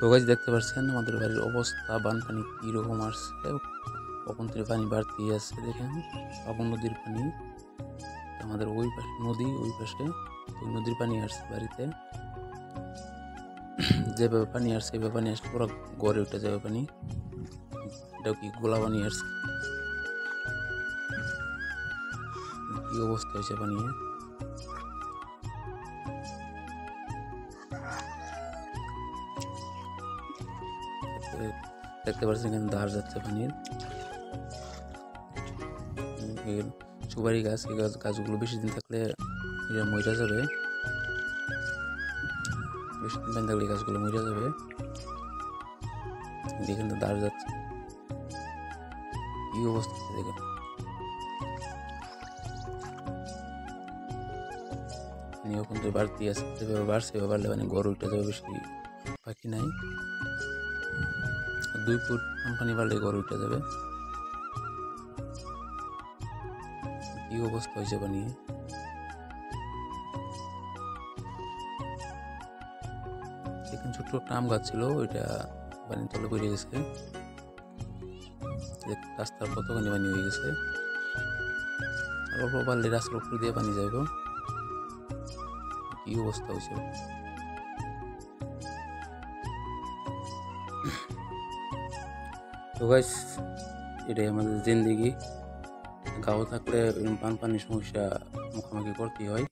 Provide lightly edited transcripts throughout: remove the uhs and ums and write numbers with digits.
তো গাইস দেখতে পাচ্ছেন আমাদের বাড়ির অবস্থা, বানপানি কিরকম আসছে। কখন থেকে পানি বাড়তি আছে দেখেন, পাবন নদীর পানি। আমাদের ওই পাশে নদী, ওই পাশে ওই নদীর পানি আসছে বাড়িতে। যেভাবে পানি আসছে এইভাবে পানি আসলে পুরো গড়ে উঠে যাবে পানি। এটাও কি গোলা পানি আসছে, কি অবস্থা হয়েছে পানি। দেখতে পাচ্ছেন এখানে ধার যাচ্ছে পানির। সুপারি গাছ, এই গাছগুলো বেশি দিন থাকলে এরা মরে যাবে, বেশি দিন পানি থাকলে এই গাছগুলো মরে যাবে। এখানে ধার যাচ্ছে, কি অবস্থা দেখেন। এখন তো বাড়তি আছে, যেভাবে বাড়ছে এভাবে বাড়লে মানে গড় উঠে যাবে, বেশি বাকি নাই। 2 ফুট পানি বাড়লে গড় উঠে যাবে। কি অবস্থা হয়েছে পানি। এখানে ছোট্ট একটা আম গাছ ছিল, ওইটা পানির তলে পড়ে গেছে। রাস্তার কতখানি পানি হয়ে গেছে, আর অল্প পারলে রাস্তার উপর দিয়ে পানি যাইব। কি অবস্থা হয়েছে। তো গাইস, এটাই আমাদের জিন্দেগি। গাঁও থাকলে পানির সমস্যা মুখোমুখি করতেই হয়।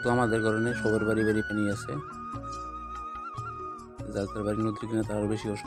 তো আমাদের কারণে সবার বাড়ি বাড়ি পানি আছে, যার বাড়ি নদীর কিনা তার বেশি অসুবিধা।